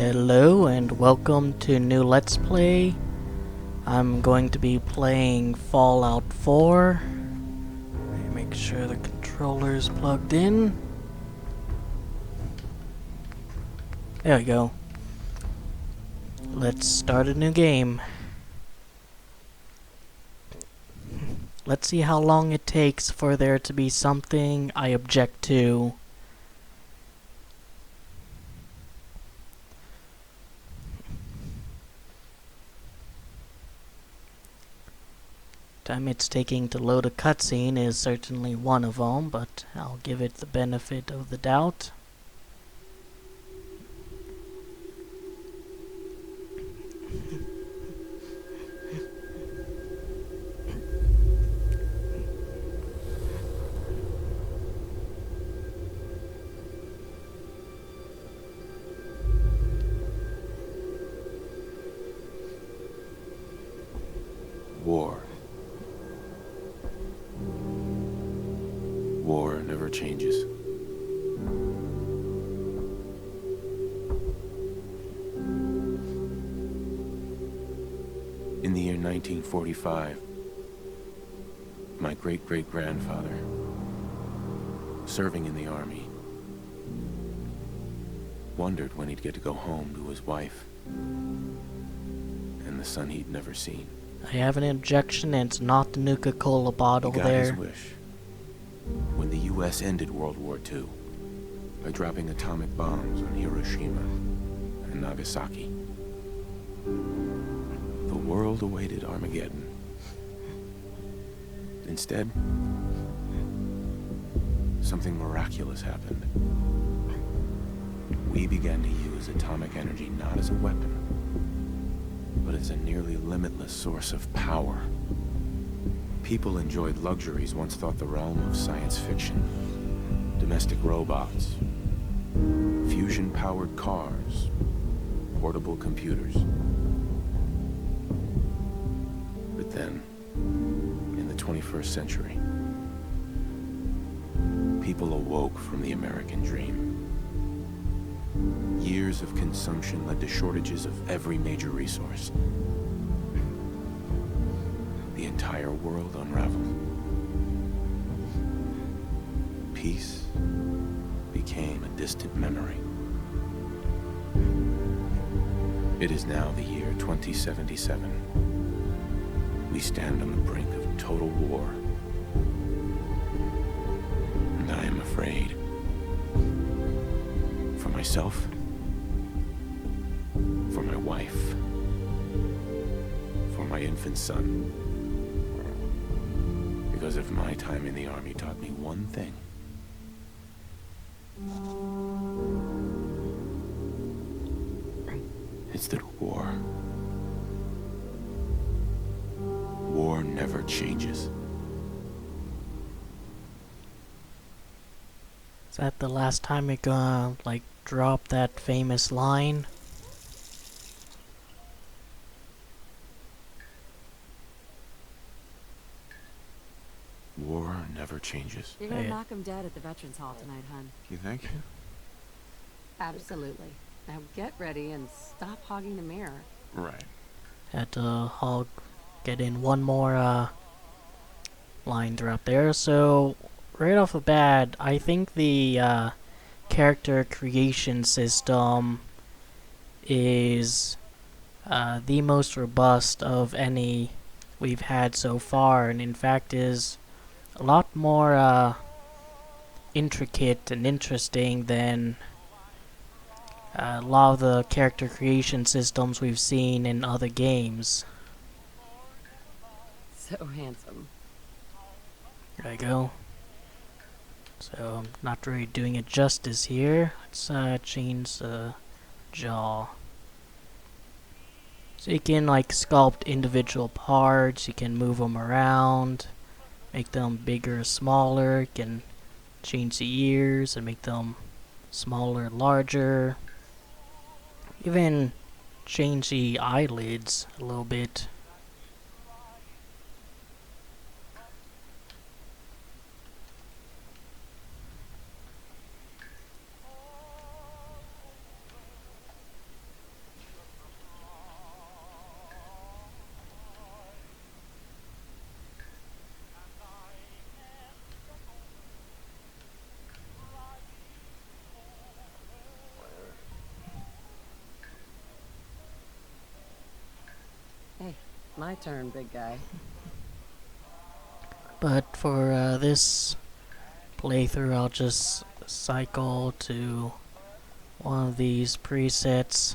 Hello and welcome to new Let's Play. I'm going to be playing Fallout 4. Make sure the controller's plugged in. There we go. Let's start a new game. Let's see how long it takes for there to be something I object to. Time it's taking to load a cutscene is certainly one of them, but I'll give it the benefit of the doubt. War. War never changes. In the year 1945, my great-great-grandfather, serving in the army, wondered when he'd get to go home to his wife and the son he'd never seen. I have an objection, and it's not the Nuka-Cola bottle He got there. his wish when the U.S. ended World War II by dropping atomic bombs on Hiroshima and Nagasaki. The world awaited Armageddon. Instead, something miraculous happened. We began to use atomic energy not as a weapon, but as a nearly limitless source of power. People enjoyed luxuries once thought the realm of science fiction. Domestic robots, fusion-powered cars, portable computers. But then, in the 21st century, people awoke from the American dream. Years of consumption led to shortages of every major resource. The entire world unraveled. Peace became a distant memory. It is now the year 2077. We stand on the brink of total war. And I am afraid. For myself, for my wife, for my infant son. Because if my time in the army taught me one thing, it's that war never changes. Is that the last time you're gonna, drop that famous line? War never changes. You're gonna knock him dead at the Veterans Hall tonight, hun. You think? Absolutely. Now get ready and stop hogging the mirror. Right. Had to get in one more line throughout there. So right off the bat, I think the character creation system is the most robust of any we've had so far, and in fact is a lot more intricate and interesting than a lot of the character creation systems we've seen in other games. So handsome. There I go. So I'm not really doing it justice here. Let's change the jaw. So you can sculpt individual parts, you can move them around, make them bigger or smaller, you can change the ears and make them smaller, larger. Even change the eyelids a little bit. My turn, big guy. But for this playthrough, I'll just cycle to one of these presets.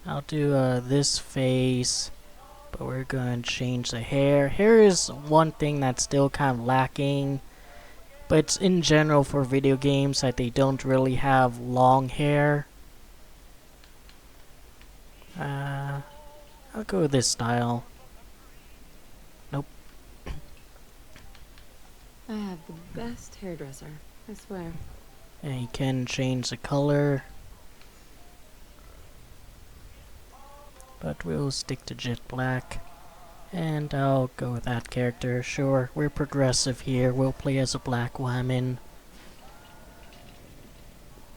I'll do this face, but we're going to change the hair. Hair is one thing that's still kind of lacking, but it's in general for video games that they don't really have long hair. I'll go with this style. Nope. I have the best hairdresser, I swear. And you can change the color, but we'll stick to jet black. And I'll go with that character. Sure, we're progressive here. We'll play as a black woman.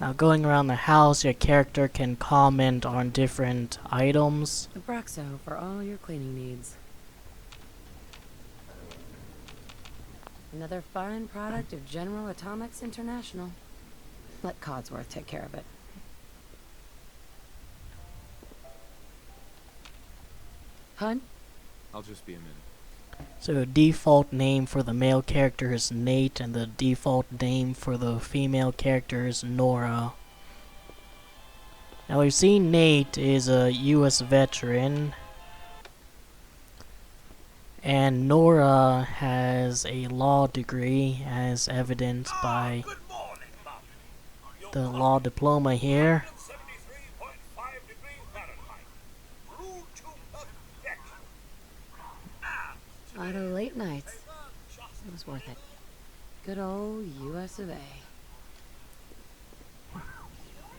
Now going around the house, your character can comment on different items. Abraxo for all your cleaning needs. Another fine product of General Atomics International. Let Codsworth take care of it. Hun? I'll just be a minute. So default name for the male character is Nate, and the default name for the female character is Nora. Now we've seen Nate is a US veteran, and Nora has a law degree as evidenced by the law diploma here. A lot of late nights. It was worth it. Good old US of A.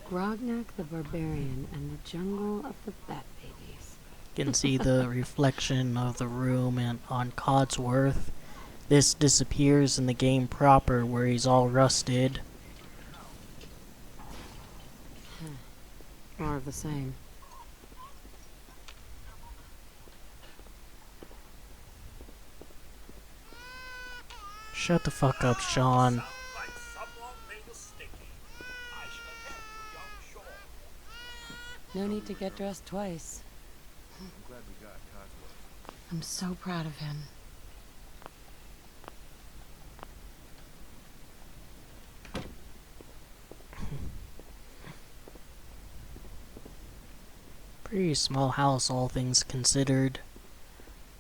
Grognak the Barbarian and the Jungle of the Bat Babies. You can see the reflection of the room and on Codsworth. This disappears in the game proper where he's all rusted. More of the same. Shut the fuck up, Sean. No need to get dressed twice. I'm so proud of him. Pretty small house, all things considered.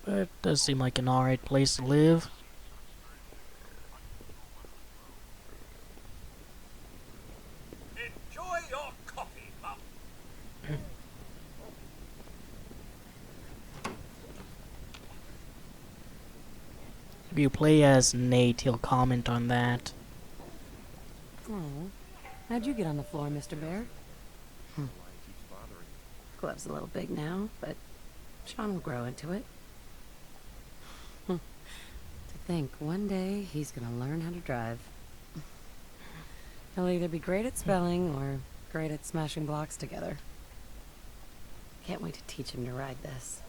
But it does seem like an alright place to live. Enjoy your coffee, Mum. If you play as Nate, he'll comment on that. Oh, how'd you get on the floor, Mr. Bear? Glove's a little big now, but Sean will grow into it. To think one day he's gonna learn how to drive. He'll either be great at spelling or great at smashing blocks together. Can't wait to teach him to ride this.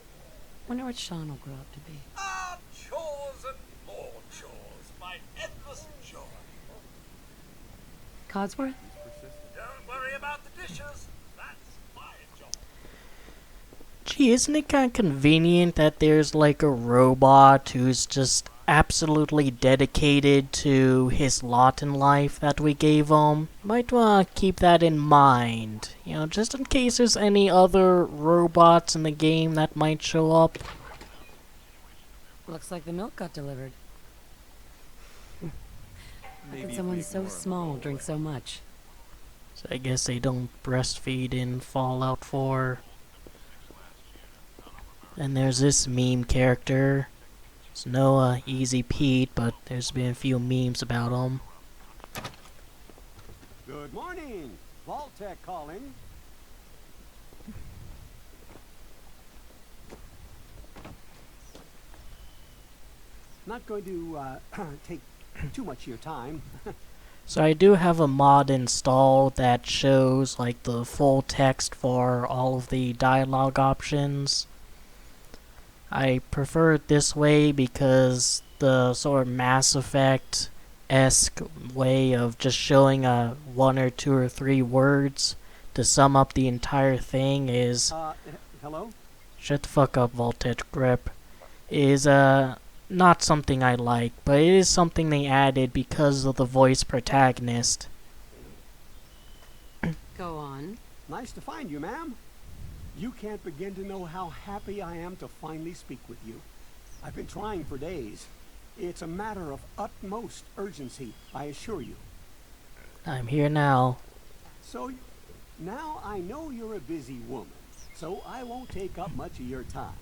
Wonder what Sean will grow up to be. Ah, chores and more chores. My endless joy. Codsworth? Don't worry about the dishes. That's my job. Gee, isn't it kind of convenient that there's like a robot who's just absolutely dedicated to his lot in life that we gave him? Might want to keep that in mind. You know, just in case there's any other robots in the game that might show up. Looks like the milk got delivered. How can someone so small drink so much? So I guess they don't breastfeed in Fallout 4. And there's this meme character. It's no Easy Pete, but there's been a few memes about him. Good morning. Vaultec calling. Not going to take too much of your time. So I do have a mod installed that shows like the full text for all of the dialogue options. I prefer it this way because the sort of Mass Effect-esque way of just showing one or two or three words to sum up the entire thing is... Hello? shut the fuck up, Voltage Grip, is not something I like, but it is something they added because of the voice protagonist. Go on. Nice to find you, ma'am. You can't begin to know how happy I am to finally speak with you. I've been trying for days. It's a matter of utmost urgency, I assure you. I'm here now. So, now I know you're a busy woman, so I won't take up much of your time.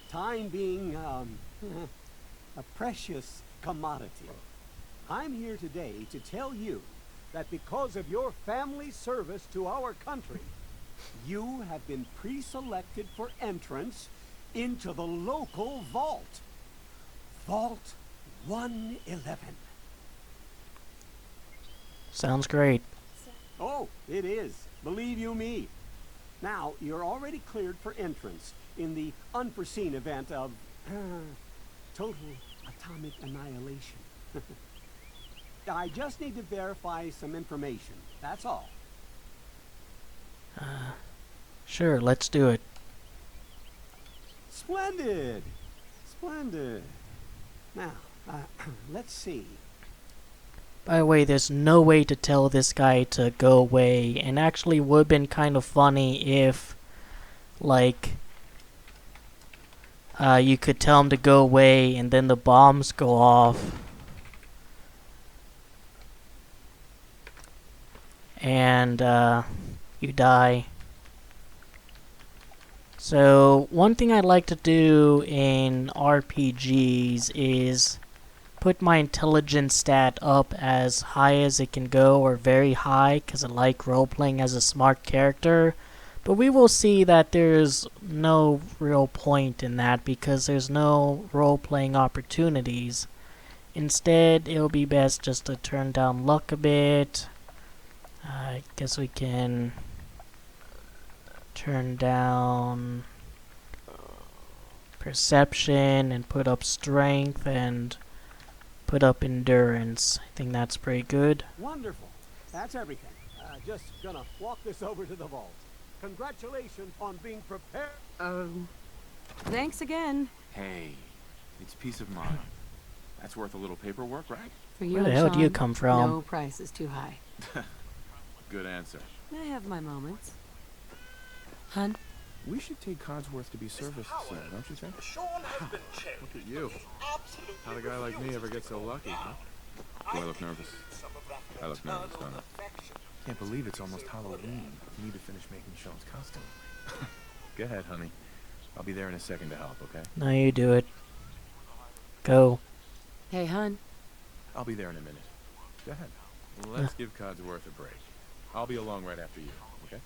Time being, a precious commodity. I'm here today to tell you that because of your family's service to our country, you have been pre-selected for entrance into the local vault. Vault 111. Sounds great. Oh, it is. Believe you me. Now, you're already cleared for entrance in the unforeseen event of total atomic annihilation. I just need to verify some information. That's all. Sure, let's do it. Splendid. Splendid. Now, let's see. By the way, there's no way to tell this guy to go away, and actually would have been kind of funny if, like, you could tell him to go away and then the bombs go off. And, you die. So, one thing I like to do in RPGs is put my intelligence stat up as high as it can go, or very high, because I like role-playing as a smart character. But we will see that there's no real point in that, because there's no role-playing opportunities. Instead, it'll be best just to turn down luck a bit. I guess we can turn down perception and put up strength and put up endurance. I think that's pretty good. Wonderful. That's everything. Just gonna walk this over to the vault. Congratulations on being prepared. Thanks again. Hey, it's peace of mind. That's worth a little paperwork, right? For you Where the and hell do you Sean, come from? No price is too high. Good answer. I have my moments. Hun? We should take Codsworth to be serviced soon, don't you think? Sean has been checked. Look at you. Absolutely. How'd a guy like me ever get so lucky, huh? Do I look nervous? Some of that I look nervous, maternal don't I? affection. Can't believe it's almost Halloween. We need to finish making Sean's costume. Go ahead, honey. I'll be there in a second to help, okay? No, you do it. Go. Hey, hun. I'll be there in a minute. Go ahead. Let's give Codsworth a break. I'll be along right after you, okay?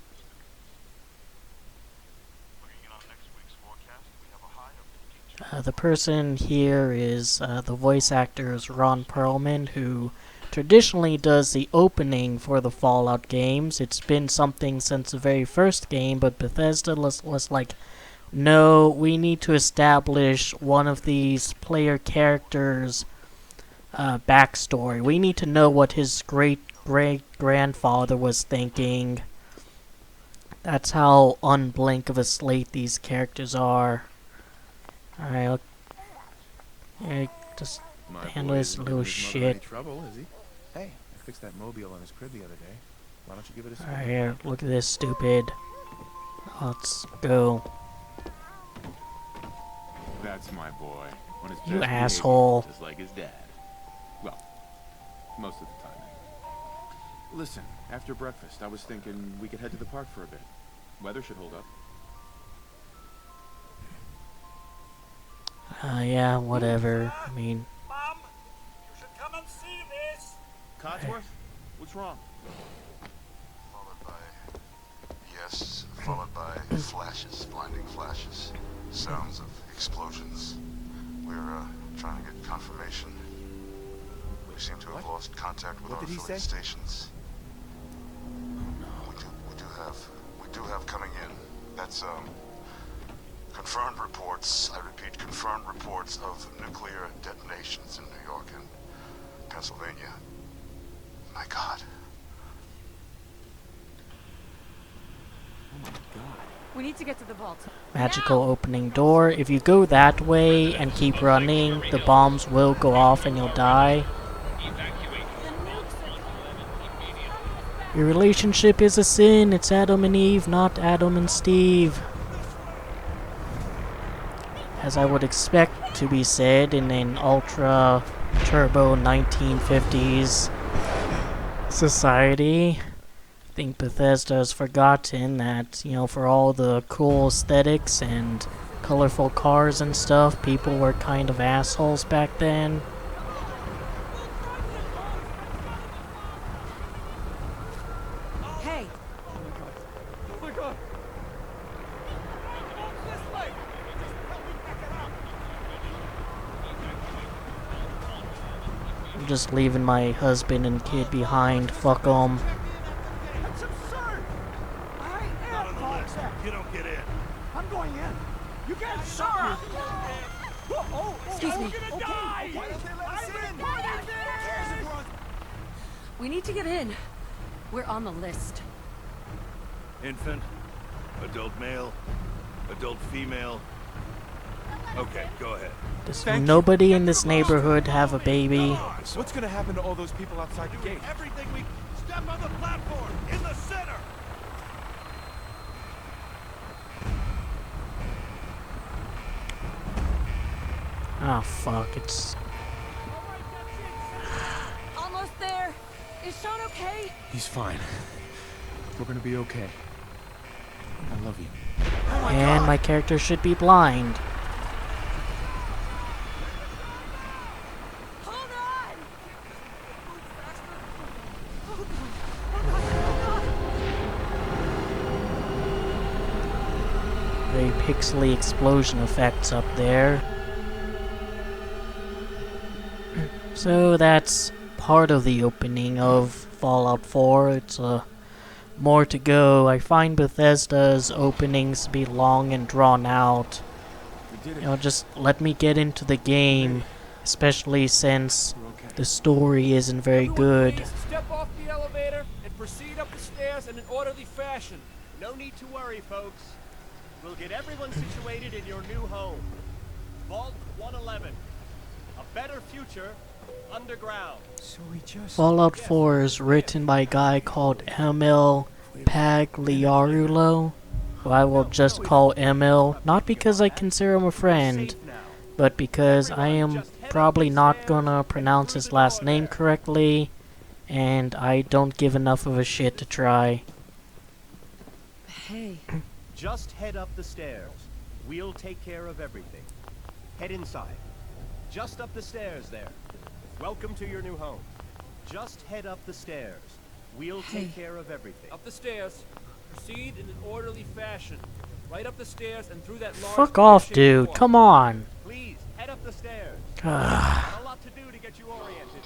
The person here is the voice actor is Ron Perlman, who traditionally does the opening for the Fallout games. It's been something since the very first game, but Bethesda was like, no, we need to establish one of these player characters' backstory. We need to know what his great-great-grandfather was thinking. That's how unblink of a slate these characters are. Alright, just My handle boy this isn't little giving his mother shit. any trouble, is he? Hey, I fixed that mobile on his crib the other day. Why don't you give it a spin? Alright, here, look at this, stupid. Let's go. That's my boy. On his You best asshole. behavior, just like his dad. Well, most of the time. Listen, after breakfast, I was thinking we could head to the park for a bit. Weather should hold up. Yeah, whatever. I mean, Mom, you should come and see this. Codsworth, what's wrong? Followed by yes, followed by flashes, blinding flashes, sounds of explosions. We're trying to get confirmation. We seem to have lost contact with What our did he affiliate say? stations. We do have coming in. That's confirmed reports. I repeat, confirmed reports of nuclear detonations in New York and Pennsylvania. My God. Oh my god. We need to get to the vault. magical opening door. If you go that way and keep running, the bombs will go off and you'll die. Your relationship is a sin. It's Adam and Eve, not Adam and Steve. As I would expect to be said in an ultra turbo 1950s society. I think Bethesda has forgotten that, you know, for all the cool aesthetics and colorful cars and stuff, people were kind of assholes back then. Hey, Oh my god! This way! Just help me back it up! I'm just leaving my husband and kid behind. Fuck 'em. That's absurd! I am toxic! You don't get in. I'm going in! You can't stop me! excuse me. Gonna die! Why don't they let us in? We need to get in. We're on the list. Infant, adult male, adult female. Okay, go ahead. Does nobody in this neighborhood have a baby? What's gonna happen to all those people outside the gate? Everything we step on the platform in the center. Ah, fuck, it's... Almost there. Is Sean okay? He's fine. We're gonna be okay. I love you. And my character should be blind. Hold on! Very pixely explosion effects up there. So that's part of the opening of Fallout 4. It's more to go. I find Bethesda's openings to be long and drawn out. You know, just let me get into the game, especially since the story isn't very good. Please step off the elevator and proceed up the stairs in an orderly fashion. No need to worry, folks. We'll get everyone situated in your new home. Vault 111. A better future underground. So we just... Fallout 4 is written by a guy called Emil Pagliarulo, who I will just call Emil, not because I consider him a friend, but because I am probably not gonna pronounce his last name correctly, and I don't give enough of a shit to try. Hey. Just head up the stairs. We'll take care of everything. Head inside. Just up the stairs there. Welcome to your new home. Just head up the stairs. We'll take care of everything. Up the stairs. Proceed in an orderly fashion. Right up the stairs and through that large... Fuck off, pear-shaped dude. door. Come on. Please, head up the stairs. Ah. Not a lot to do to get you oriented.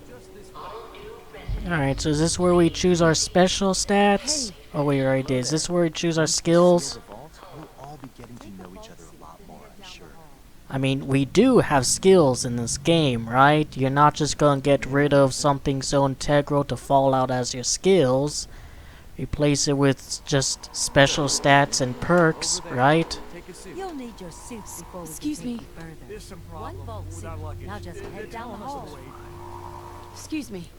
Just this way. Alright, so is this where we choose our special stats? Oh, wait, already did. Is this where we choose our skills? We'll all be getting to know each other a lot more, I'm sure. I mean, we do have skills in this game, right? You're not just gonna get rid of something so integral to Fallout as your skills. Replace it with just special stats and perks, right? Take a seat. You'll need your suits before we Excuse can take me. you further. There's some One problem vault with suit. our luggage. Now just They're head down the telling us to hall. wait. Excuse me.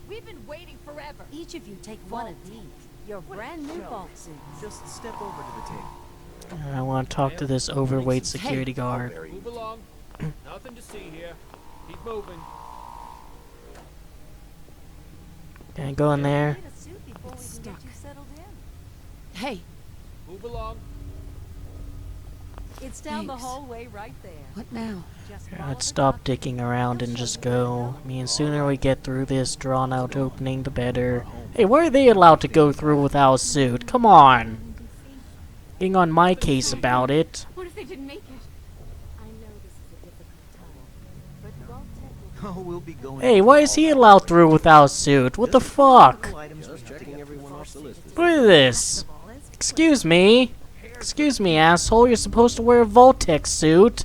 We've been waiting forever. Each of you take one of these. Your brand new vault suits. Just step over to the table. I want to talk to this overweight security guard. Move along. Nothing to see here. Keep moving. Can I go in there? Need a suit before we can get you settled in. Hey, Move along. It's down the Thanks. hallway right there. what now? Just Yeah, follow let's the stop dots. dicking around and just go. I mean, the sooner we get through this drawn-out opening, the better. Hey, why are they allowed to go through without a suit? Come on! Getting on my case about it. What if they didn't make it? I know this is a difficult time, but Vault Tech will Oh, we'll be going... Hey, why is he allowed through without a suit? What the fuck? Just checking everyone off the list. Look at this. Excuse me. Excuse me, asshole. You're supposed to wear a Voltec suit.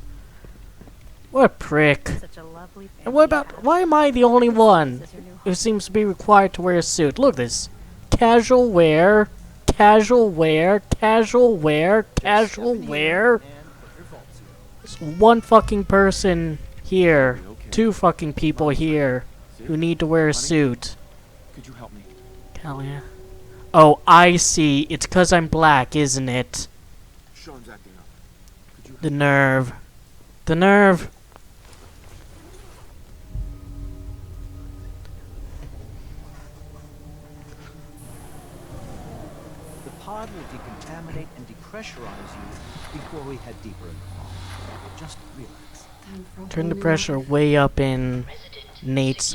What a prick. such a lovely And what about... Why am I the only one who seems to be required to wear a suit? Look at this. Casual wear. casual wear, casual wear, casual wear. There's one fucking person here, two fucking people here who need to wear a suit. Could you help me? Hell yeah. Oh, I see. It's 'cause I'm black, isn't it? Sean's acting up. Could you The nerve. The nerve. The pod will decontaminate and depressurize you before we head deeper in the hall. Just relax. Time for a Turn the whole new pressure life. way up in Nate's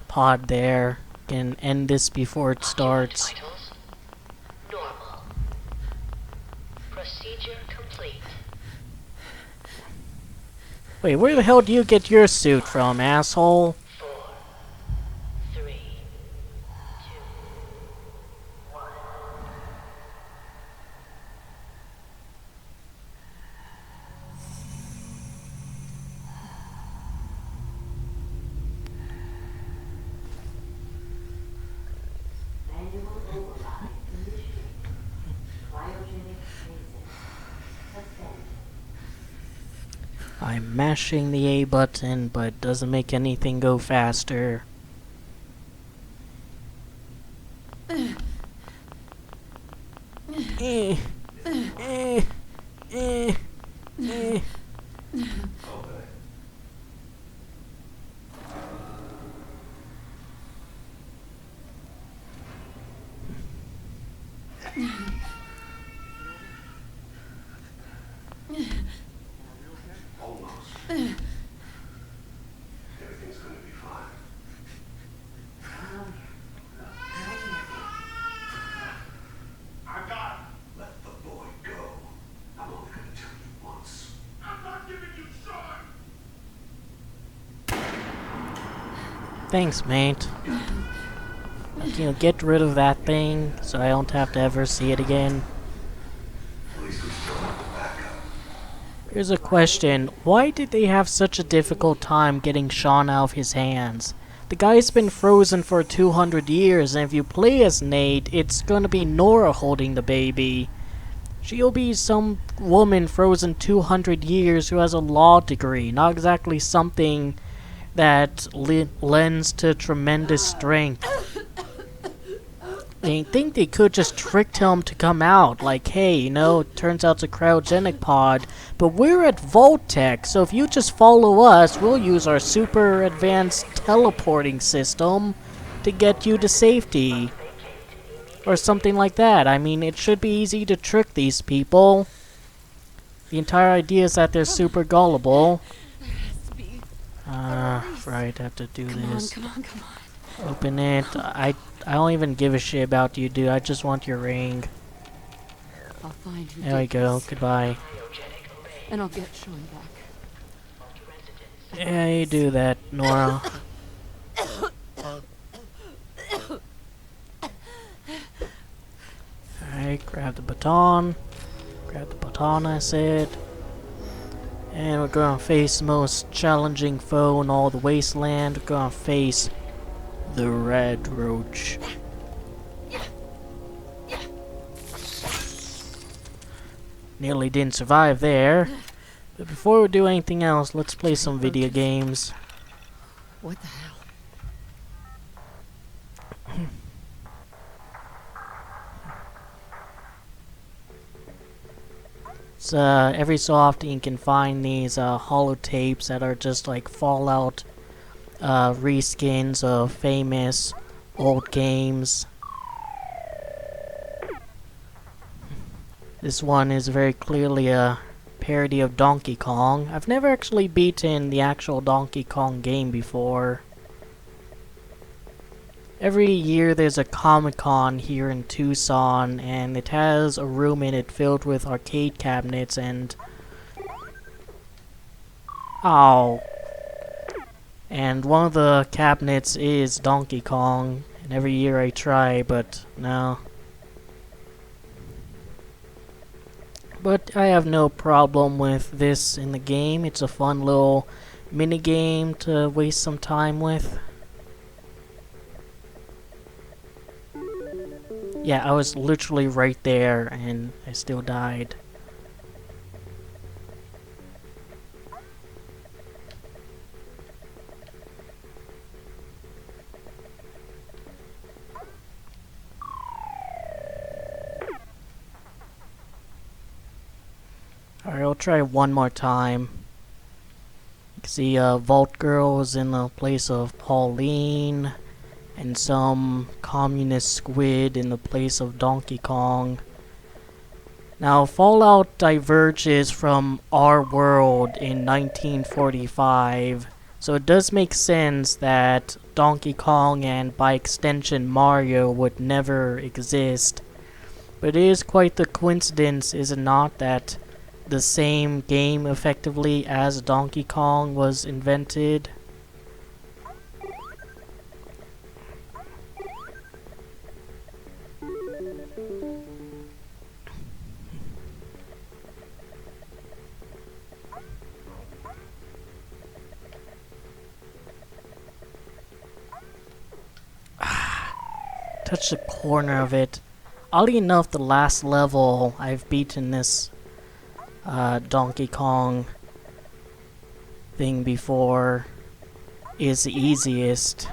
pod there. Can end this before it starts. Vitals, normal. Procedure complete. Wait, where the hell do you get your suit from, asshole? 4, 3, 2, 1. Manual override initiated. Cryogenic freezing. Suspend. I'm mashing the A button, but it doesn't make anything go faster. Eh, eh, eh, eh. Everything's gonna be fine. I got it. Let the boy go. I'm only gonna tell you once. I'm not giving you Sean! Thanks, mate. You know, get rid of that thing so I don't have to ever see it again. At least we still have the backup. Here's a question. Why did they have such a difficult time getting Sean out of his hands? The guy's been frozen for 200 years, and if you play as Nate, it's gonna be Nora holding the baby. She'll be some woman frozen 200 years who has a law degree, not exactly something that lends to tremendous strength. I think they could just tricked him to come out, like, hey, you know, it turns out it's a cryogenic pod, but we're at Vault-Tec, so if you just follow us, we'll use our super advanced teleporting system to get you to safety. Or something like that. I mean, it should be easy to trick these people. The entire idea is that they're super gullible. Right, I have to do this. Come on. Open it. I don't even give a shit about you, dude. I just want your ring. I'll find you. There we go. Goodbye. And I'll get Sean back. Yeah, you do that, Nora. Alright, grab the baton. Grab the baton, I said. And we're gonna face the most challenging foe in all the wasteland. We're gonna face the Red Roach. Nearly didn't survive there. But before we do anything else, let's play some video games. What the hell? So, every so often you can find these holotapes that are just like Fallout reskins of famous old games. This one is very clearly a parody of Donkey Kong. I've never actually beaten the actual Donkey Kong game before. Every year there's a Comic-Con here in Tucson, and it has a room in it filled with arcade cabinets and... Ow. And one of the cabinets is Donkey Kong, and every year I try, but no. But I have no problem with this in the game. It's a fun little mini game to waste some time with. Yeah, I was literally right there and I still died. Alright, I'll try one more time. You can see Vault Girl is in the place of Pauline, and some communist squid in the place of Donkey Kong. Now, Fallout diverges from our world in 1945, so it does make sense that Donkey Kong and by extension Mario would never exist. But it is quite the coincidence, is it not, that the same game effectively as Donkey Kong was invented? Touch the corner of it. Oddly enough, the last level I've beaten this Donkey Kong thing before is the easiest.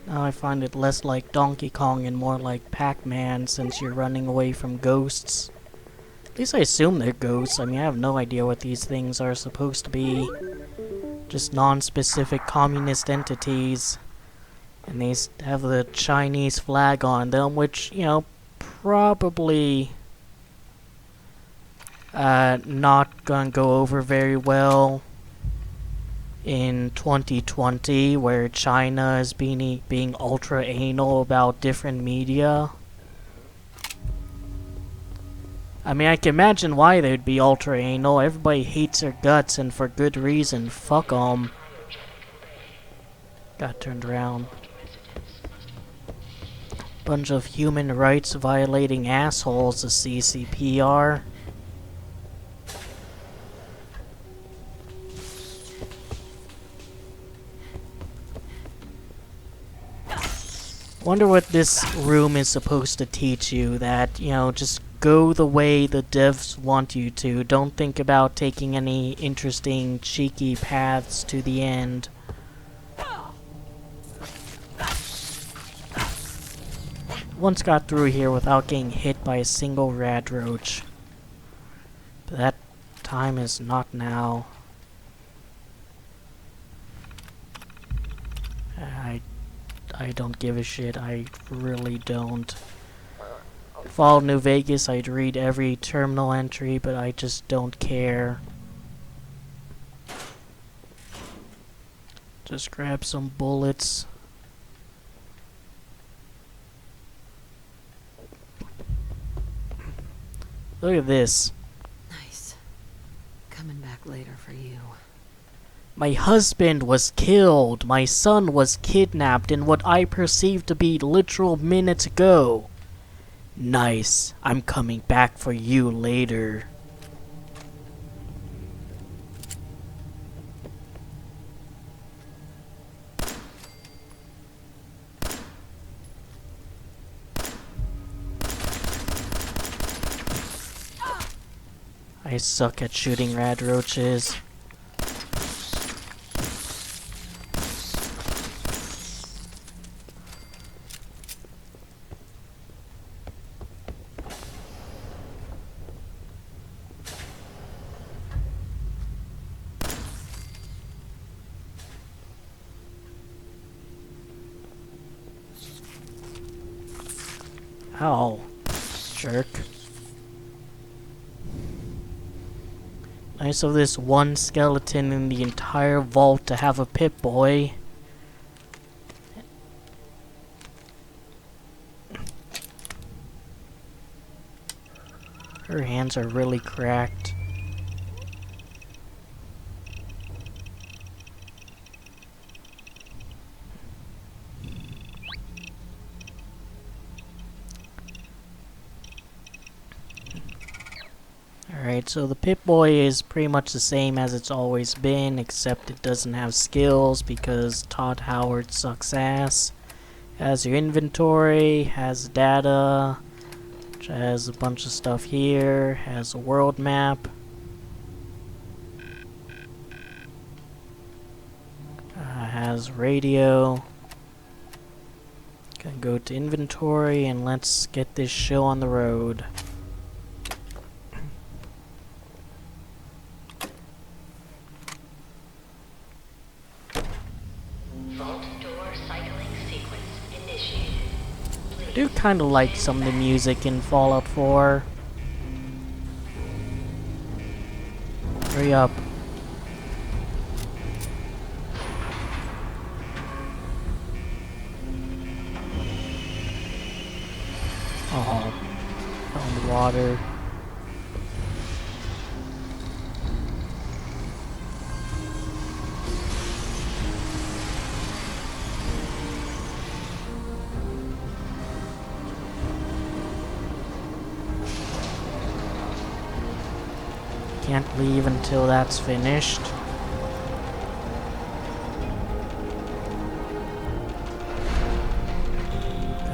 Now I find it less like Donkey Kong and more like Pac-Man since you're running away from ghosts. At least I assume they're ghosts. I mean, I have no idea what these things are supposed to be. Just non-specific communist entities. And they have the Chinese flag on them, which, you know, probably not gonna go over very well in 2020, where China is being ultra anal about different media. I mean, I can imagine why they'd be ultra anal. Everybody hates their guts, and for good reason. Fuck 'em. Got turned around. Bunch of human rights violating assholes, the CCP are. Wonder what this room is supposed to teach you, that, you know, just go the way the devs want you to. Don't think about taking any interesting, cheeky paths to the end. Once got through here without getting hit by a single rad roach. But that time is not now. I don't give a shit. I really don't. Fallout New Vegas, I'd read every terminal entry, but I just don't care. Just grab some bullets. Look at this. Nice. Coming back later for you. My husband was killed. My son was kidnapped in what I perceived to be literal minutes ago. Nice. I'm coming back for you later. I suck at shooting rad roaches. Ow, jerk. Nice of this one skeleton in the entire vault to have a Pip-Boy. Her hands are really cracked. Alright, so the Pip-Boy is pretty much the same as it's always been, except it doesn't have skills because Todd Howard sucks ass. Has your inventory, has data, which has a bunch of stuff here, has a world map. Has radio. Gonna go to inventory and let's get this show on the road. Vault door cycling sequence initiated. I do kind of like some of the music in Fallout 4. Hurry up. Oh, found water. Can't leave until that's finished.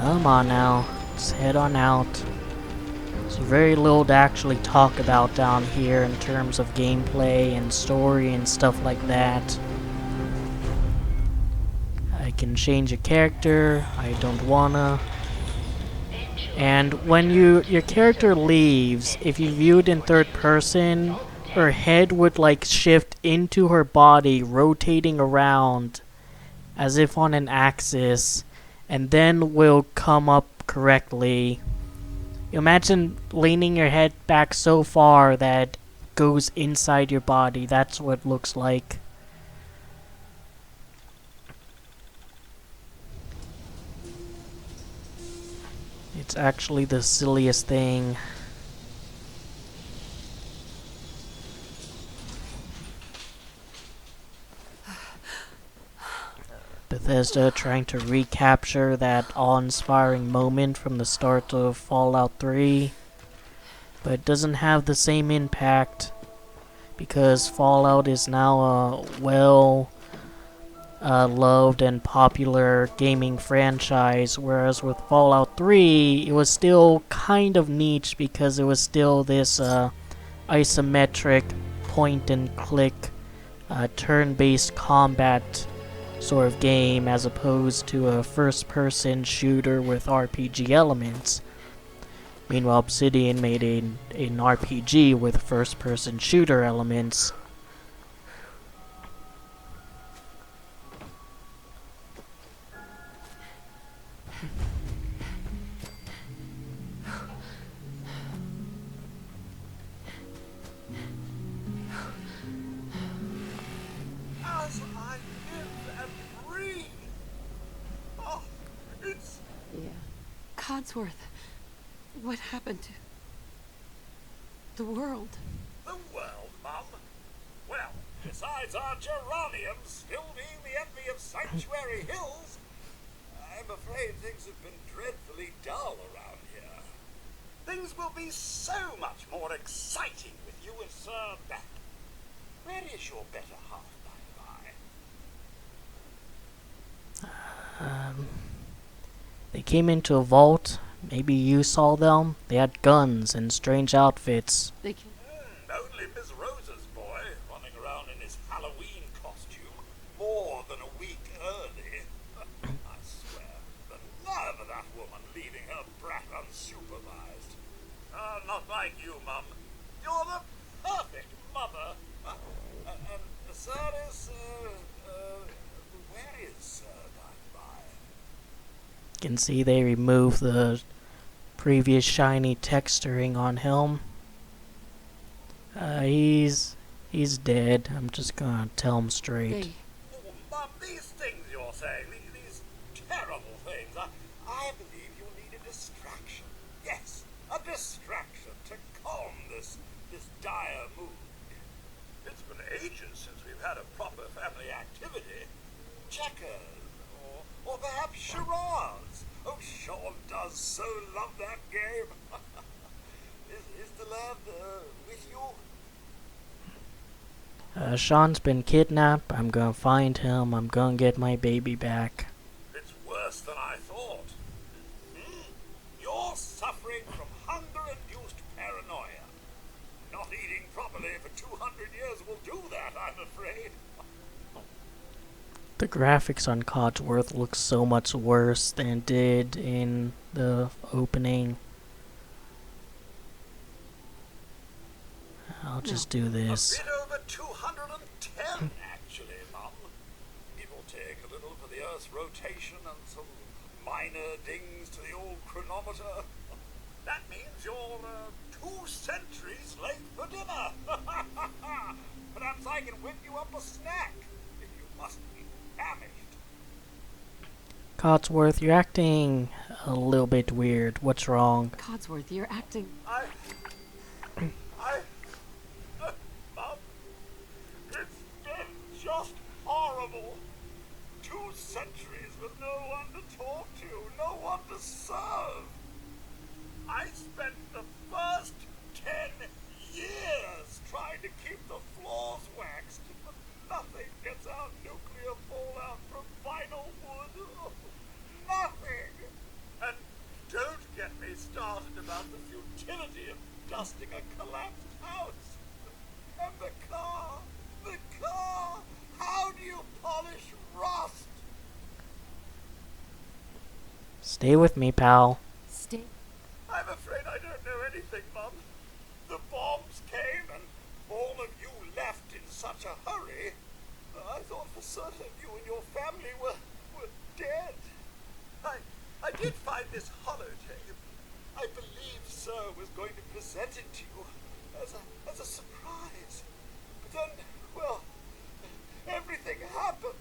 Come on now, let's head on out. There's very little to actually talk about down here in terms of gameplay and story and stuff like that. I can change a character, I don't wanna. And when your character leaves, if you view it in third person, her head would like shift into her body, rotating around as if on an axis, and then will come up correctly. Imagine leaning your head back so far that it goes inside your body. That's what it looks like. It's actually the silliest thing. Bethesda trying to recapture that awe-inspiring moment from the start of Fallout 3, but it doesn't have the same impact because Fallout is now a loved and popular gaming franchise, whereas with Fallout 3 it was still kind of niche because it was still this isometric point and click turn-based combat sort of game as opposed to a first-person shooter with RPG elements. Meanwhile, Obsidian made an RPG with first-person shooter elements. As I live and breathe. Oh, it's Yeah. Codsworth, what happened to the world? the world, Mum. Well, besides our geraniums still being the envy of Sanctuary Hills, I'm afraid things have been dreadfully dull around here. Things will be so much more exciting with you and Sir back. Where is your better half, by the by? They came into a vault. Maybe you saw them. They had guns and strange outfits. They can... Only Miss Rosa's boy, running around in his Halloween costume, more than a week early. I swear, the nerve of that woman leaving her brat unsupervised. Not like you, Mum. You're the perfect mother. And Sir is, where is Sir, by the by? You can see they removed the previous shiny texturing on him. He's dead. I'm just gonna tell him straight. They... Oh, Mum, these things you're saying, these terrible things, I believe you need a distraction. Yes, a distraction to calm this dire mood. It's been ages since we've had a proper family activity. Checkers, or perhaps charades. Oh, Sean does so love that game. Is the lad with you? Sean's been kidnapped. I'm gonna find him. I'm gonna get my baby back. It's worse than I thought. You're suffering from hunger-induced paranoia. Not eating properly for 200 years will do that, I'm afraid. The graphics on Codsworth look so much worse than it did in the opening. I'll just do this. A bit over 210, actually, Mum. It will take a little for the Earth's rotation and some minor dings to the old chronometer. That means you're 2 centuries late for dinner. Perhaps I can whip you up a snack, if you must be famished. Codsworth, you're acting a little bit weird. What's wrong? Codsworth, you're acting... Mum, it's been just horrible. 2 centuries with no one to talk to, no one to serve. I spent the first 10 years trying to keep the floors waxed, but nothing gets out nuclear fallout from vinyl wood. Nothing. And don't get me started about the futility of dusting a collapsed house. And the car. How do you polish rust? Stay with me, pal. Stay... I'm afraid I don't know anything, Mum. The bombs came and all of you left in such a hurry. I thought for certain you and your family were dead. I did find this holotape. I believe Sir was going to present it to you as a surprise. But then, well, everything happened.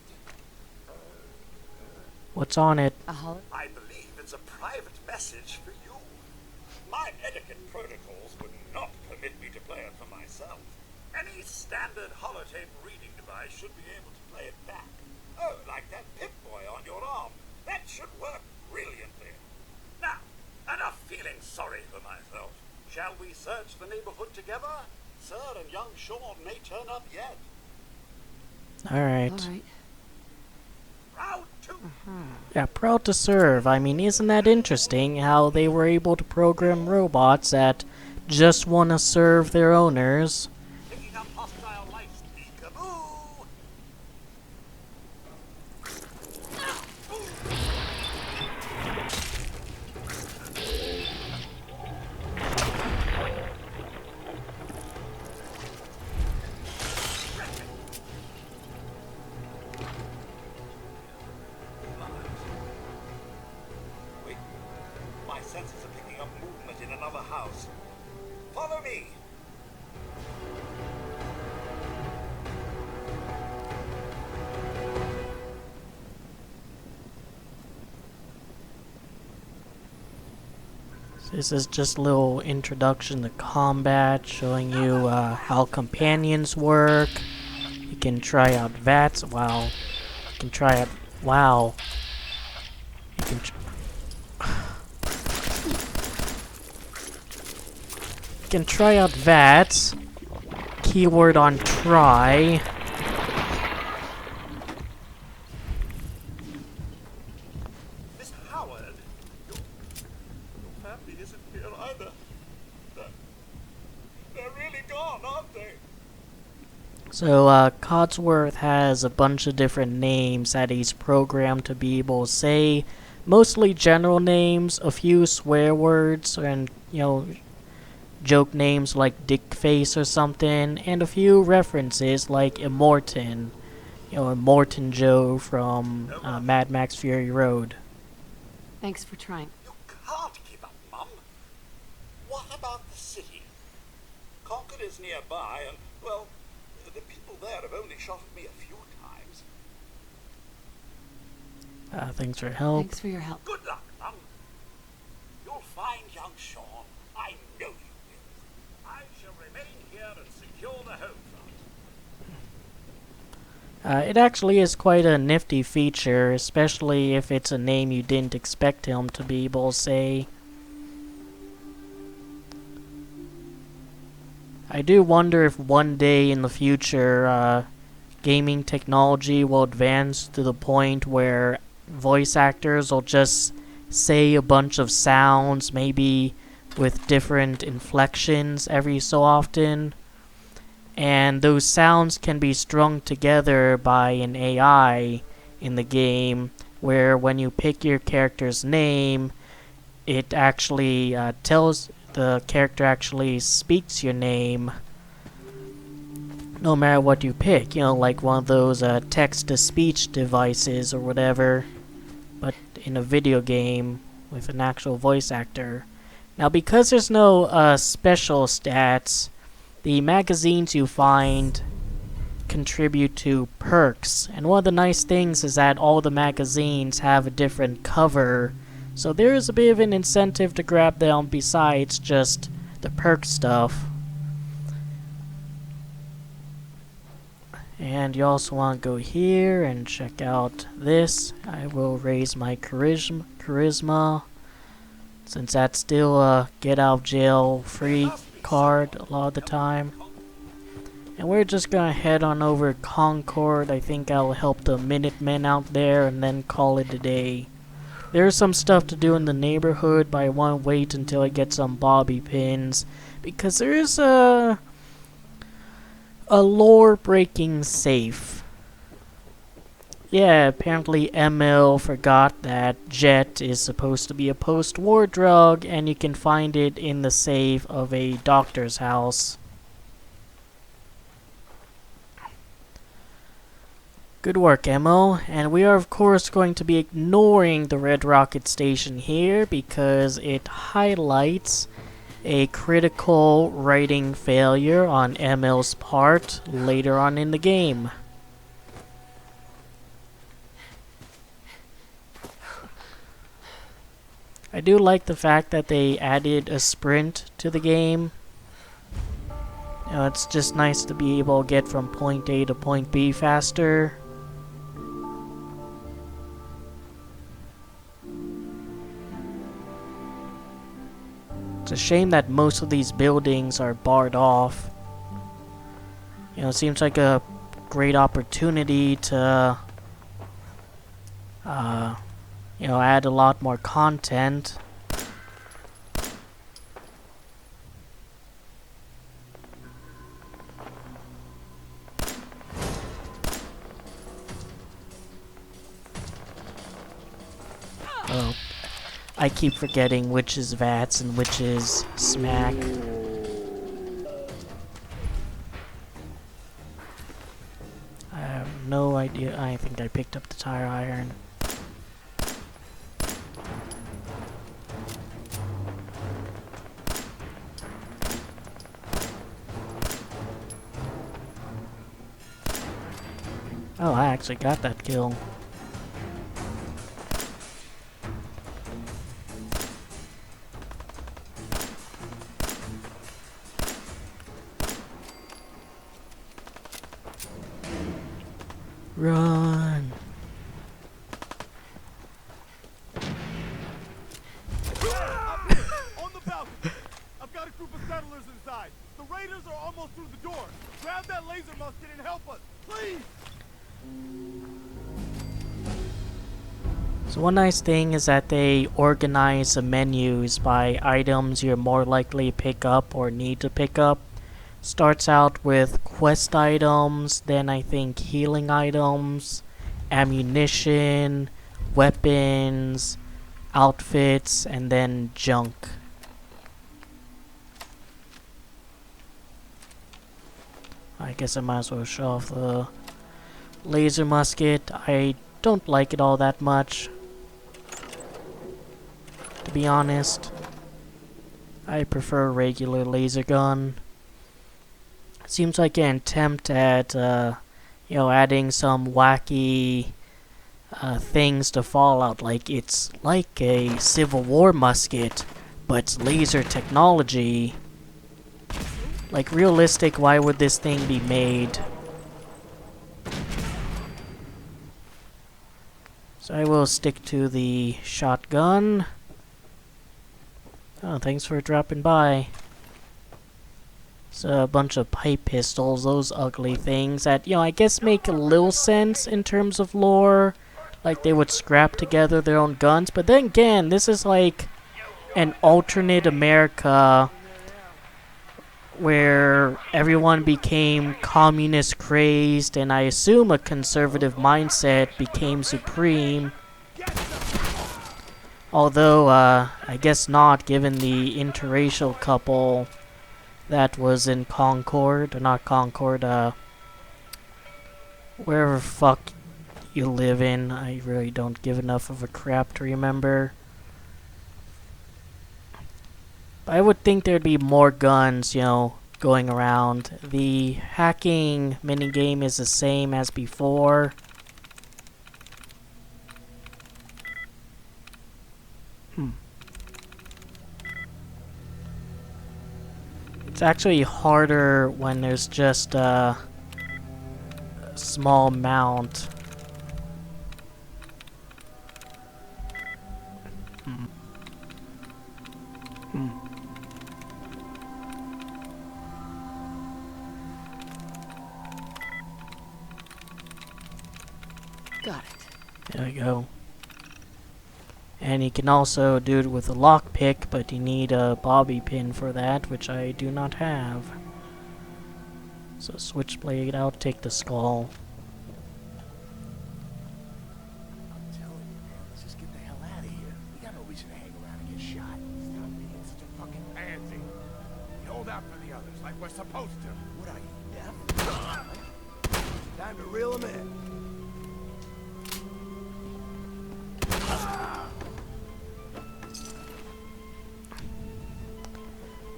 What's on it? I believe it's a private message for you. My etiquette protocols would not permit me to play it for myself. Any standard holotape reading device should be able to play it back. Oh, like that Pip-Boy on your arm. That should work brilliantly. Now, enough feeling sorry for myself. Shall we search the neighborhood together? Sir and young Sean may turn up yet. Alright. Proud to... Yeah, proud to serve. I mean, isn't that interesting how they were able to program robots that just want to serve their owners? Picking up hostile lights. Peekaboo! Wait, my senses are picking up movement in another house. Follow me. This is just a little introduction to combat, showing you how companions work. You can try out VATS. Wow. You can try out... Wow. You can... You can try out VATS. Keyword on try. Miss Howard, your family isn't here either. They're really gone, aren't they? So, Codsworth has a bunch of different names that he's programmed to be able to say. Mostly general names, a few swear words, and, you know, joke names like Dickface or something, and a few references like Immortan. You know, Immortan Joe from Mad Max Fury Road. Thanks for trying. You can't give up, Mum. What about the city? Concord is nearby, and, well, the people there have only shot at me a few times. Thanks for help. Thanks for your help. Good luck, Mum. You'll find young Sean. I know you will. I shall remain here and secure the home front. It actually is quite a nifty feature, especially if it's a name you didn't expect him to be able to say. I do wonder if one day in the future, gaming technology will advance to the point where voice actors will just say a bunch of sounds, maybe with different inflections every so often, and those sounds can be strung together by an AI in the game, where when you pick your character's name, it actually tells the character actually speaks your name no matter what you pick, like one of those text-to-speech devices or whatever, but in a video game with an actual voice actor. Now, because there's no special stats, the magazines you find contribute to perks, and one of the nice things is that all the magazines have a different cover, so there is a bit of an incentive to grab them besides just the perk stuff. And you also want to go here and check out this. I will raise my charisma, since that's still a get out of jail free card a lot of the time. And we're just gonna head on over Concord. I think I'll help the Minutemen out there and then call it a day. There's some stuff to do in the neighborhood, but I want to wait until I get some bobby pins, because there is a lore-breaking safe. Yeah, apparently ML forgot that Jet is supposed to be a post-war drug, and you can find it in the safe of a doctor's house. Good work, Emil. And we are, of course, going to be ignoring the Red Rocket Station here because it highlights a critical writing failure on Emil's part later on in the game. I do like the fact that they added a sprint to the game. It's just nice to be able to get from point A to point B faster. It's a shame that most of these buildings are barred off. It seems like a great opportunity to, add a lot more content. Oh. I keep forgetting which is VATS and which is smack. I have no idea. I think I picked up the tire iron. Oh, I actually got that kill. Run! On the balcony! I've got a group of settlers inside. The raiders are almost through the door. Grab that laser musket and help us, please! So one nice thing is that they organize the menus by items you're more likely to pick up or need to pick up. Starts out with quest items, then I think healing items, ammunition, weapons, outfits, and then junk. I guess I might as well show off the laser musket. I don't like it all that much, to be honest. I prefer a regular laser gun. Seems like an attempt at, adding some wacky things to Fallout. Like, it's like a Civil War musket, but it's laser technology. Like, realistic, why would this thing be made? So I will stick to the shotgun. Oh, thanks for dropping by. So a bunch of pipe pistols, those ugly things that, I guess make a little sense in terms of lore. Like they would scrap together their own guns. But then again, this is like an alternate America where everyone became communist crazed, and I assume a conservative mindset became supreme. Although, I guess not, given the interracial couple that was in Concord, or not Concord, wherever fuck you live in. I really don't give enough of a crap to remember. I would think there'd be more guns, going around. The hacking minigame is the same as before. It's actually harder when there's just a small mount. Got it. There we go. And you can also do it with a lockpick, but you need a bobby pin for that, which I do not have. So switchblade, I'll take the skull. I'm telling you, man, let's just get the hell out of here. We got no reason to hang around and get shot. Stop being such a fucking pansy. We hold out for the others like we're supposed to. What are you, deaf? Time to reel them in.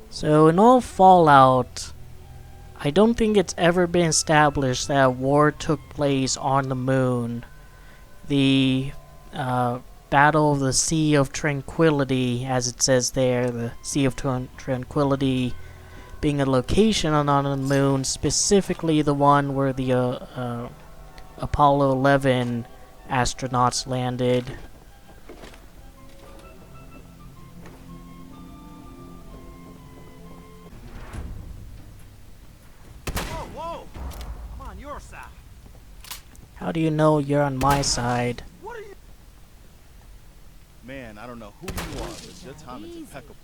So in all Fallout, I don't think it's ever been established that war took place on the moon. The Battle of the Sea of Tranquility, as it says there, the Sea of Tranquility being a location on the moon, specifically the one where the Apollo 11 astronauts landed. Whoa! I'm on your side. How do you know you're on my side? What are you? Man, I don't know who you are, but your timing's impeccable.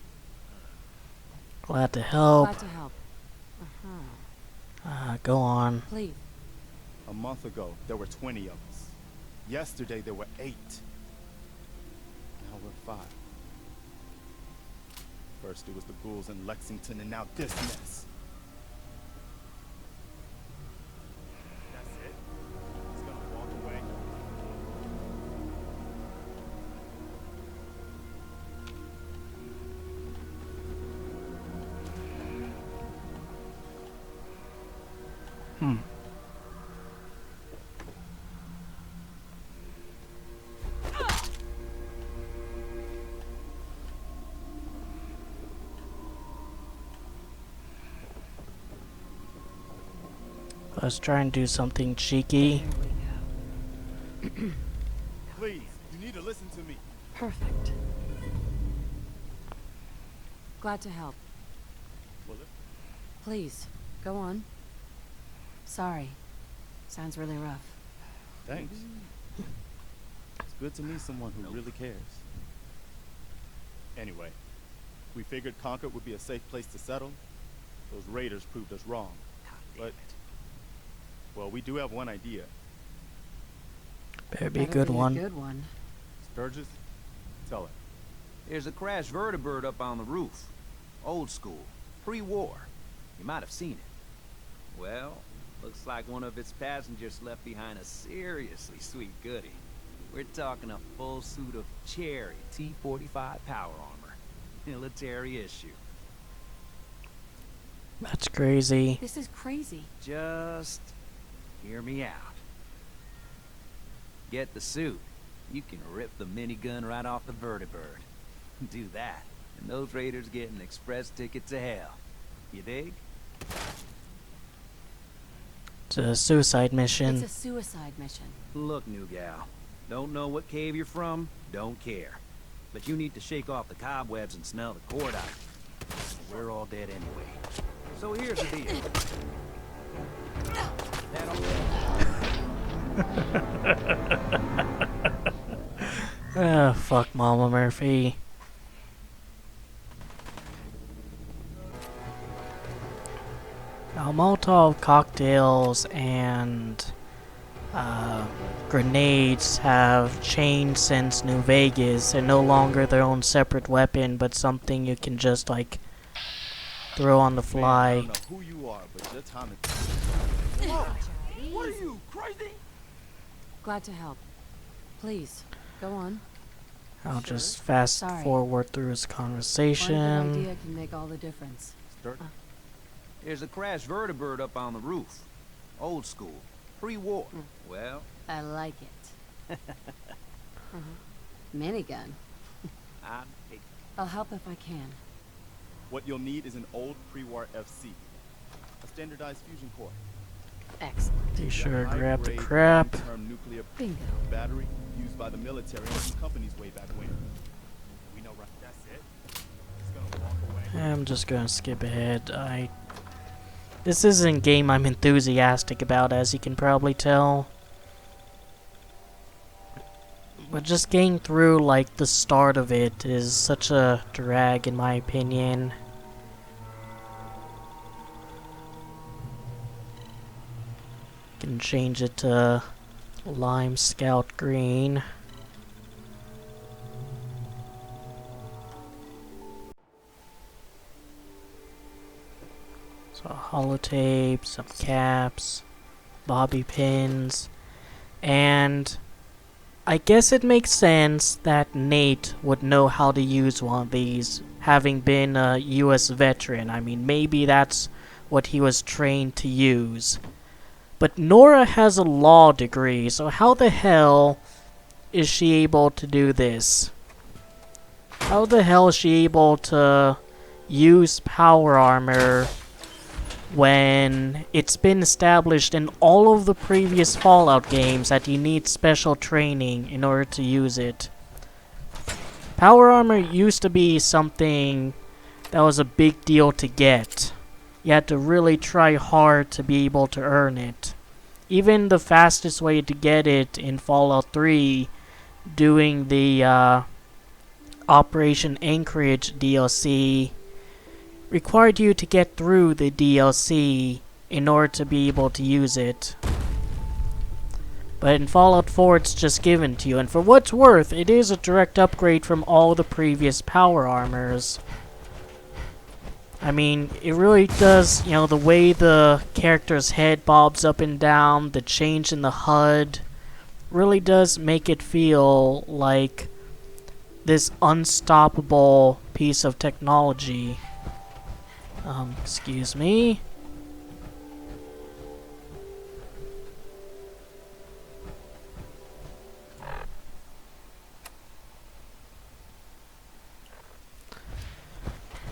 Glad to help. Glad to help. Go on. Please. A month ago, there were 20 of us. Yesterday, there were 8. Now we're 5. First, it was the ghouls in Lexington, and now this mess. That's it? He's gonna walk away? Let's try and do something cheeky. Please, you need to listen to me. Perfect. Glad to help. Will it? Please, go on. Sorry. Sounds really rough. Thanks. It's good to meet someone who really cares. Anyway, we figured Concord would be a safe place to settle. Those raiders proved us wrong. But, well, we do have one idea. Better be a good one. Good one. Sturgis, tell it. There's a crashed vertibird up on the roof. Old school. Pre-war. You might have seen it. Well, looks like one of its passengers left behind a seriously sweet goodie. We're talking a full suit of cherry T-45 power armor. Military issue. That's crazy. This is crazy. Just hear me out. Get the suit. You can rip the minigun right off the vertibird. Do that, and those raiders get an express ticket to hell. You dig? It's a suicide mission. It's a suicide mission. Look, new gal. Don't know what cave you're from, don't care. But you need to shake off the cobwebs and smell the cordite. We're all dead anyway. So here's the deal. Ah, fuck Mama Murphy. Now, Molotov cocktails and grenades have changed since New Vegas. They're no longer their own separate weapon, but something you can just like throw on the Man, I fly. don't know who you are, but your timing. What are you, crazy? Glad to help. Please, go on. I'll just fast Sorry. forward through his One good conversation. idea can make all the difference. Start. There's a crashed vertibird up on the roof. Old school. Pre-war. Well, I like it. Minigun. I'd take I'll help if I can. What you'll need is an old pre-war FC, a standardized fusion core. Excellent. Be sure to grab the High-grade, crap. long-term nuclear Bingo. battery used by the military and some companies way back when. We know, right? That's it. Just gonna walk away. I'm just gonna skip ahead. This isn't a game I'm enthusiastic about, as you can probably tell. But just getting through, like, the start of it is such a drag, in my opinion. Can change it to Lime Scout Green. So holotape, some caps, bobby pins, and I guess it makes sense that Nate would know how to use one of these, having been a US veteran. I mean, maybe that's what he was trained to use. But Nora has a law degree, so how the hell is she able to do this? How the hell is she able to use power armor when it's been established in all of the previous Fallout games that you need special training in order to use it? Power armor used to be something that was a big deal to get. You had to really try hard to be able to earn it. Even the fastest way to get it in Fallout 3, doing the Operation Anchorage DLC, required you to get through the DLC in order to be able to use it. But in Fallout 4 it's just given to you, and for what's worth, it is a direct upgrade from all the previous power armors. I mean, it really does, you know, the way the character's head bobs up and down, the change in the HUD, really does make it feel like this unstoppable piece of technology. Excuse me.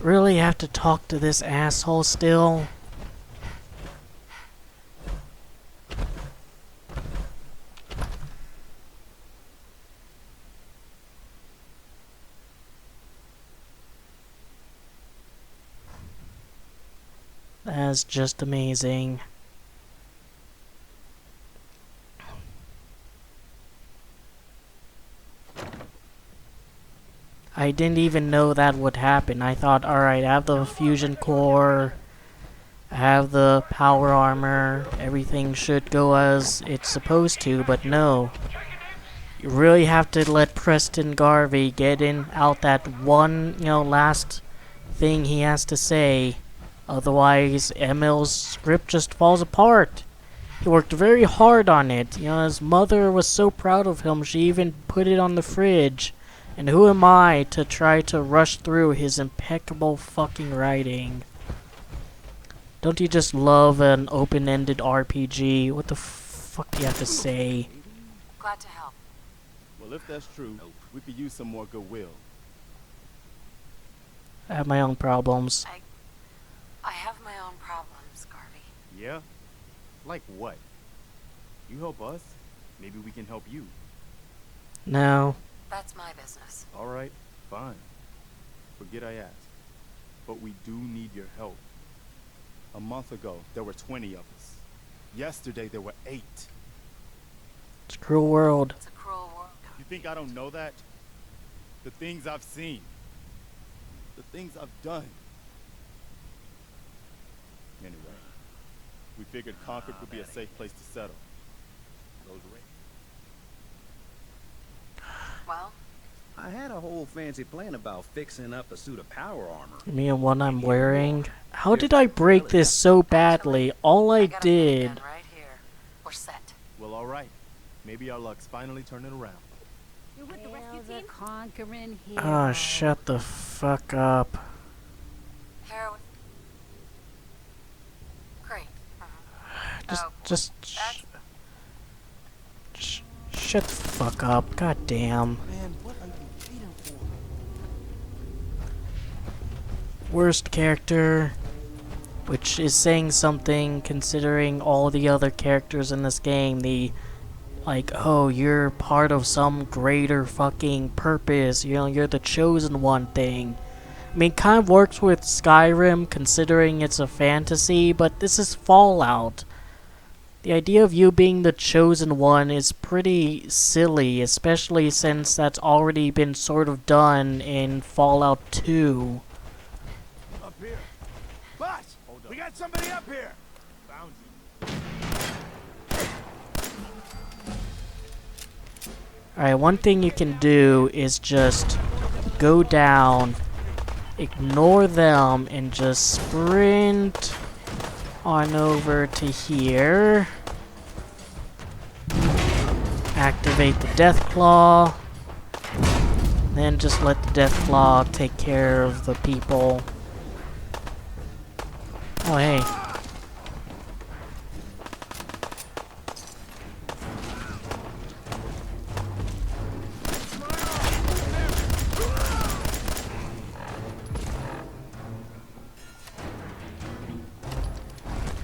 Really have to talk to this asshole still? That's just amazing. I didn't even know that would happen. I thought, alright, I have the fusion core, I have the power armor, everything should go as it's supposed to, but no. You really have to let Preston Garvey get in out that one, last thing he has to say. Otherwise, Emil's script just falls apart. He worked very hard on it. His mother was so proud of him, she even put it on the fridge. And who am I to try to rush through his impeccable fucking writing? Don't you just love an open-ended RPG? What the fuck do you have to say? Glad to help. Well, if that's true, we could use some more goodwill. I have my own problems. I have my own problems, Garvey. Yeah? Like what? You help us, maybe we can help you. No. That's my business. Alright, fine. Forget I asked. But we do need your help. A month ago, there were 20 of us. Yesterday, there were 8. It's a cruel world. It's a cruel world. You think I don't know that? The things I've seen. The things I've done. Anyway, we figured Concord would be a safe place to settle. Those Well, I had a whole fancy plan about fixing up a suit of power armor. Me and what I'm wearing. How did I break this so badly? All I got a did. minigun right here. We're set. well, all right. Maybe our luck's finally turning around. You're with the Hail rescue the team? conquering hero. Ah, shut the fuck up. Heroin. Great. Just shut the fuck up. God damn. Man, what are you waiting for? Worst character, which is saying something considering all the other characters in this game. The like, oh, you're part of some greater fucking purpose. You know, you're the chosen one thing. I mean, kind of works with Skyrim considering it's a fantasy, but this is Fallout. The idea of you being the chosen one is pretty silly, especially since that's already been sort of done in Fallout 2. Up here. Boss! We got somebody up here! Found you. Alright, one thing you can do is just go down, ignore them, and just sprint on over to here. Activate the deathclaw. Then just let the deathclaw take care of the people. Oh, hey.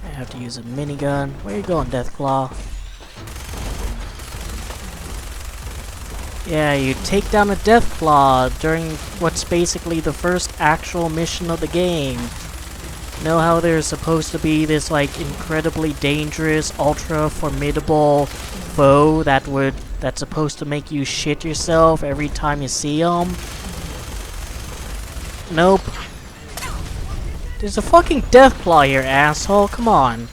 I have to use a minigun. Where you going, Deathclaw? Yeah, you take down a Deathclaw during what's basically the first actual mission of the game. You know how there's supposed to be this, like, incredibly dangerous, ultra-formidable foe that's supposed to make you shit yourself every time you see them? Nope. There's a fucking Deathclaw here, asshole. Come on.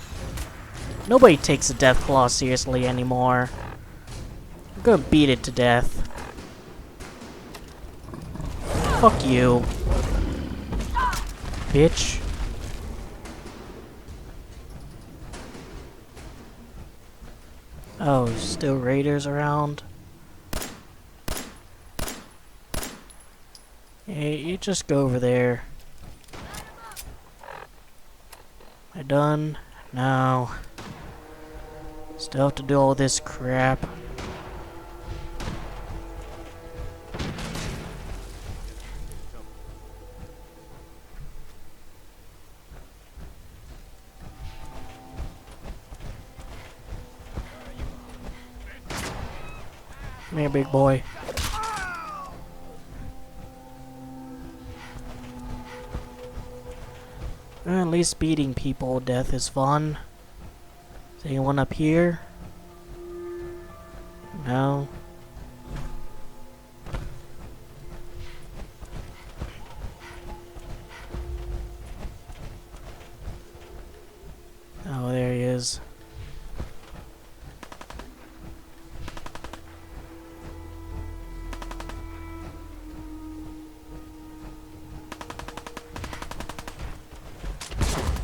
Nobody takes a Deathclaw seriously anymore. I'm gonna beat it to death. Fuck you. Bitch. Oh, still raiders around? Hey, you just go over there. Am I done? No. Still have to do all this crap. Come here, big boy. At least beating people to death is fun. Is anyone up here? No. Oh, there he is.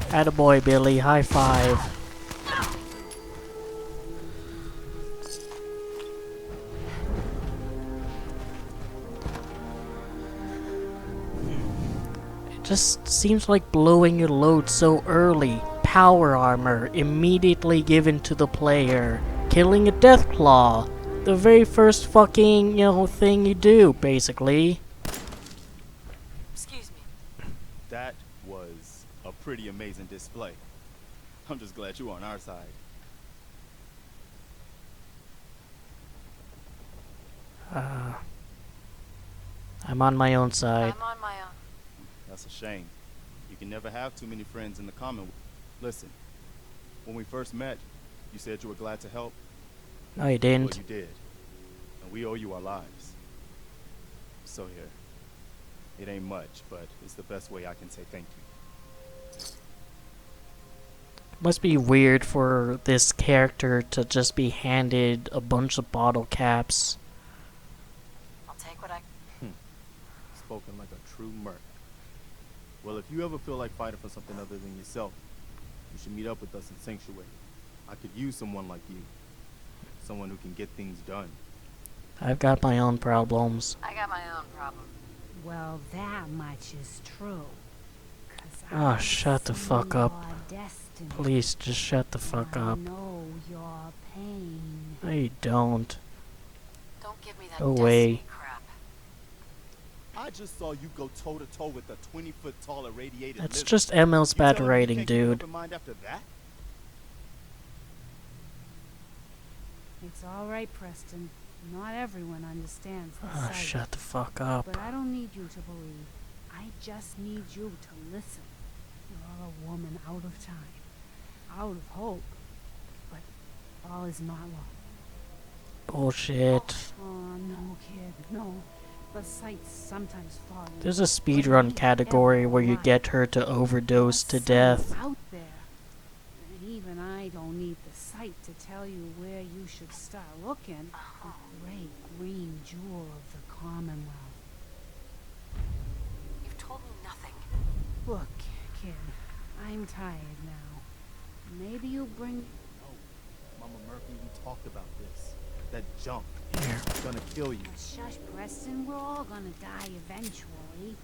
Attaboy, Billy. High five. It just seems like blowing your load so early. Power armor immediately given to the player. Killing a Deathclaw. The very first fucking, thing you do, basically. Excuse me. That was a pretty amazing display. I'm just glad you're on our side. I'm on my own side. I'm on my own. That's a shame. You can never have too many friends in the Commonwealth. Listen, when we first met, you said you were glad to help. No, you Well, didn't. you did. And we owe you our lives. So here. It ain't much, but it's the best way I can say thank you. Must be weird for this character to just be handed a bunch of bottle caps. I'll take what I... Spoken like a true merc. Well, if you ever feel like fighting for something other than yourself, you should meet up with us in Sanctuary. I could use someone like you. Someone who can get things done. I've got my own problems. I got my own problem. Well, that much is true. 'Cause Oh, I shut the see fuck up. your destiny. Please, just shut the fuck I up. know your pain. No, you don't. Don't give me that Go destiny away. crap. I just saw you go toe-to-toe with a 20-foot tall irradiated That's lizard. just ML's You bad telling me you writing, can't keep an dude. open mind after that? It's all right, Preston. Not everyone understands the Oh, sight. shut the fuck up. But I don't need you to believe. I just need you to listen. You're a woman out of time, out of hope. But all is not lost. Bullshit. Oh, no, kid, no. The sights sometimes fall. There's a speedrun category where you get her to overdose to death. Out there. And even I don't need the sight to tell you where you should start looking. The great green jewel of the Commonwealth. You've told me nothing. Look, kid, I'm tired now. Maybe you'll bring... No. Mama Murphy, we talked about this. That junk. It's gonna kill you. Shush, Preston. We're all gonna die eventually.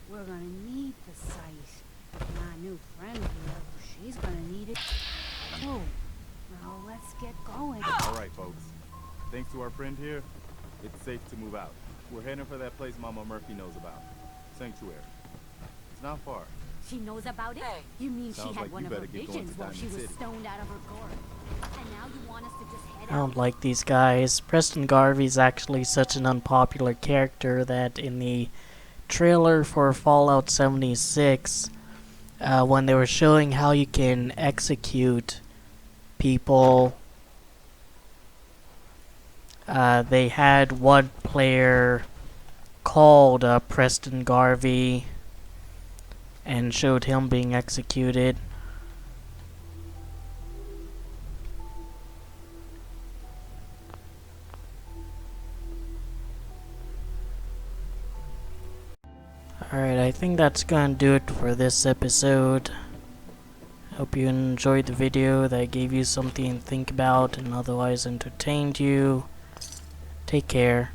We're gonna need the sight. And our new friend here, she's gonna need it too. Now let's get going. All right, folks. Thanks to our friend here, it's safe to move out. We're heading for that place Mama Murphy knows about. Sanctuary. It's not far. She knows about it? Hey. You mean Sounds she had like one you of her better get going visions to while she Diamond was City. stoned out of her gourd? And now you want us to just head I don't out? like these guys. Preston Garvey's actually such an unpopular character that in the trailer for Fallout 76, when they were showing how you can execute people, they had one player called Preston Garvey and showed him being executed. Alright, I think that's gonna do it for this episode. Hope you enjoyed the video, that gave you something to think about and otherwise entertained you. Take care.